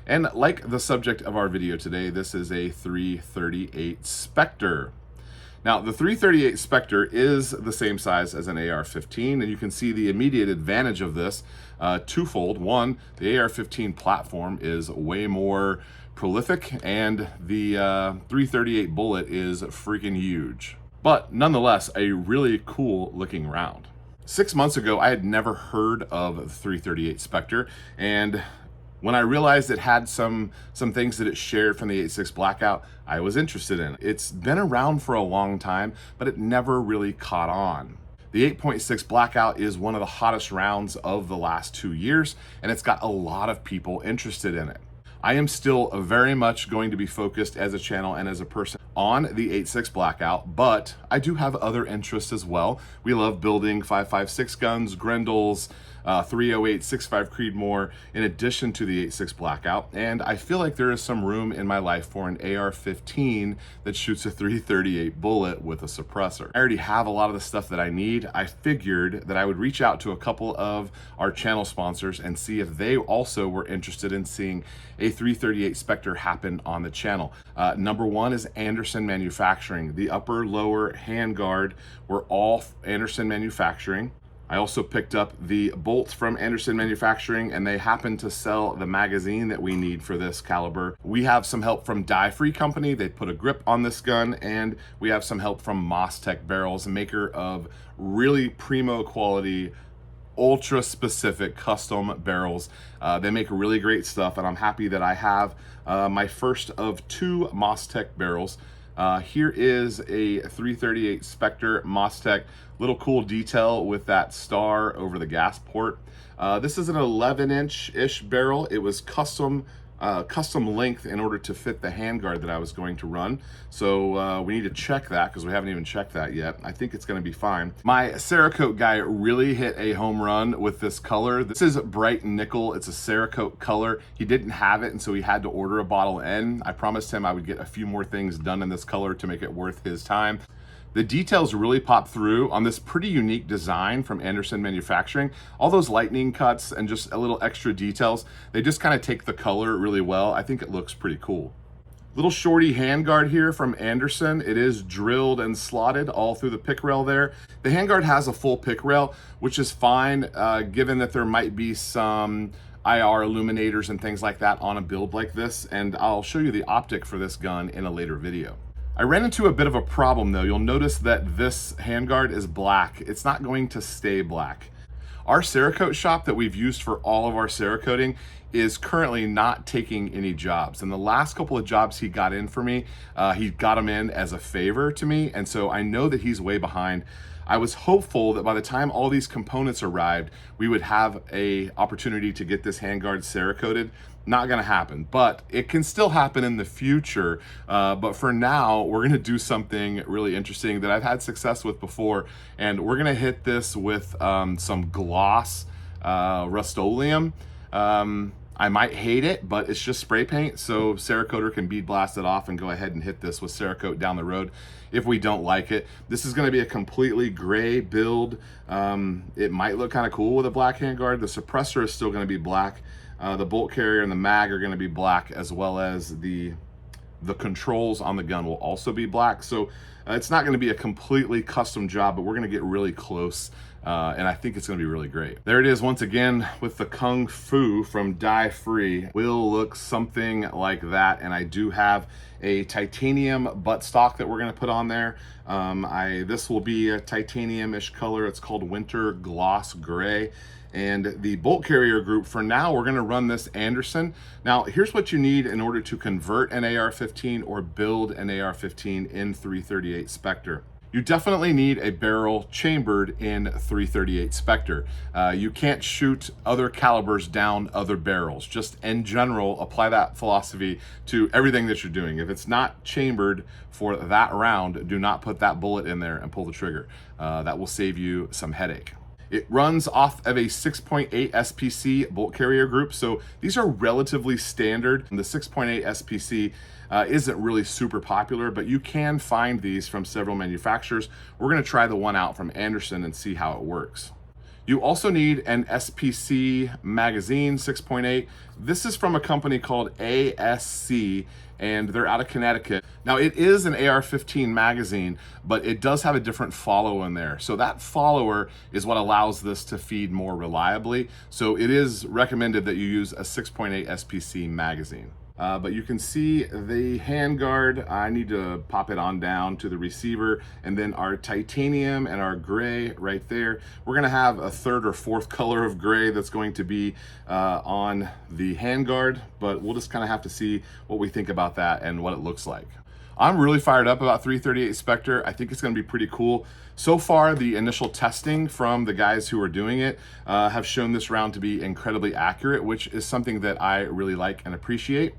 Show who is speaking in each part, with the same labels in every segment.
Speaker 1: And like the subject of our video today, this is a 338 Spectre. Now, the 338 Spectre is the same size as an AR-15, and you can see the immediate advantage of this twofold. One, the AR-15 platform is way more prolific, and the 338 bullet is freaking huge. But nonetheless, a really cool looking round. 6 months ago, I had never heard of the 338 Spectre, and when I realized it had some things that it shared from the 8.6 Blackout, I was interested in it. It's been around for a long time, but it never really caught on. The 8.6 Blackout is one of the hottest rounds of the last 2 years, and it's got a lot of people interested in it. I am still very much going to be focused as a channel and as a person on the 8.6 Blackout, but I do have other interests as well. We love building 5.56 guns, Grendels, 308, 6.5 Creedmoor, in addition to the 8.6 Blackout, and I feel like there is some room in my life for an AR-15 that shoots a 338 bullet with a suppressor. I already have a lot of the stuff that I need. I figured that I would reach out to a couple of our channel sponsors and see if they also were interested in seeing a 338 Spectre happen on the channel. Number one is Anderson Manufacturing. The upper lower handguard were all Anderson Manufacturing. I also picked up the bolts from Anderson Manufacturing, and they happen to sell the magazine that we need for this caliber. We have some help from Die Free Company. They put a grip on this gun, and we have some help from Mostech Barrels, a maker of really primo quality, ultra specific custom barrels. They make really great stuff, and I'm happy that I have my first of 2 Mostech barrels. Here is a 338 Spectre Mostech. Little cool detail with that star over the gas port. This is an 11-inch-ish barrel. It was custom length in order to fit the handguard that I was going to run. So we need to check that because we haven't even checked that yet. I think it's going to be fine. My Cerakote guy really hit a home run with this color. This is bright nickel. It's a Cerakote color. He didn't have it, and so he had to order a bottle N. I promised him I would get a few more things done in this color to make it worth his time. The details really pop through on this pretty unique design from Anderson Manufacturing. All those lightning cuts and just a little extra details, they just kind of take the color really well. I think it looks pretty cool. Little shorty handguard here from Anderson. It is drilled and slotted all through the pick rail there. The handguard has a full pick rail, which is fine, given that there might be some IR illuminators and things like that on a build like this, and I'll show you the optic for this gun in a later video. I ran into a bit of a problem though. You'll notice that this handguard is black. It's not going to stay black. Our Cerakote shop that we've used for all of our Cerakoting is currently not taking any jobs. And the last couple of jobs he got in for me, he got them in as a favor to me. And so I know that he's way behind. I was hopeful that by the time all these components arrived, we would have a opportunity to get this handguard Cerakoted. Not gonna happen, but it can still happen in the future. But for now, we're gonna do something really interesting that I've had success with before, and we're gonna hit this with some gloss Rust-Oleum. I might hate it, but it's just spray paint, so Cerakoter can bead blast it off and go ahead and hit this with Cerakote down the road if we don't like it. This is gonna be a completely gray build. It might look kind of cool with a black handguard. The suppressor is still gonna be black. The bolt carrier and the mag are gonna be black, as well as the controls on the gun will also be black. So it's not gonna be a completely custom job, but we're gonna get really close. And I think it's gonna be really great. There it is once again with the Kung Fu from Die Free. Will look something like that, and I do have a titanium buttstock that we're gonna put on there. This will be a titanium-ish color. It's called Winter Gloss Gray. And the bolt carrier group, for now, we're gonna run this Anderson. Now, here's what you need in order to convert an AR-15 or build an AR-15 in 338 Spectre. You definitely need a barrel chambered in 338 Spectre. You can't shoot other calibers down other barrels. Just in general, apply that philosophy to everything that you're doing. If it's not chambered for that round, do not put that bullet in there and pull the trigger. That will save you some headache. It runs off of a 6.8 SPC bolt carrier group, so these are relatively standard. The 6.8 SPC isn't really super popular, but you can find these from several manufacturers. We're gonna try the one out from Anderson and see how it works. You also need an SPC magazine 6.8. This is from a company called ASC, and they're out of Connecticut. Now it is an AR-15 magazine, but it does have a different follower in there. So that follower is what allows this to feed more reliably. So it is recommended that you use a 6.8 SPC magazine. But you can see the handguard. I need to pop it on down to the receiver, and then our titanium and our gray right there. We're gonna have a third or fourth color of gray that's going to be on the handguard, but we'll just kind of have to see what we think about that and what it looks like. I'm really fired up about 338 Spectre. I think it's gonna be pretty cool. So far, the initial testing from the guys who are doing it have shown this round to be incredibly accurate, which is something that I really like and appreciate.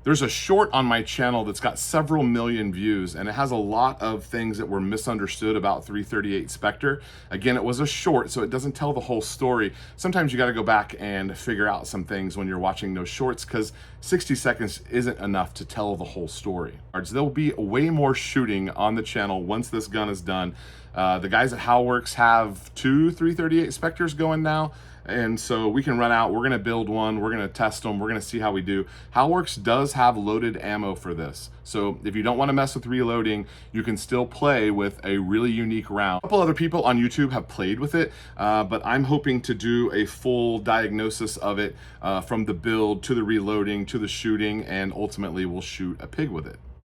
Speaker 1: There's a short on my channel that's got several million views, and it has a lot of things that were misunderstood about 338 Spectre. Again, it was a short, so it doesn't tell the whole story. Sometimes you got to go back and figure out some things when you're watching those shorts, because 60 seconds isn't enough to tell the whole story. There'll be way more shooting on the channel once this gun is done. The guys at HowWorks have 2 338 Spectres going now. And so we can run out, we're gonna build one, we're gonna test them, we're gonna see how we do. HowWorks does have loaded ammo for this. So if you don't wanna mess with reloading, you can still play with a really unique round. A couple other people on YouTube have played with it, but I'm hoping to do a full diagnosis of it from the build to the reloading to the shooting, and ultimately we'll shoot a pig with it.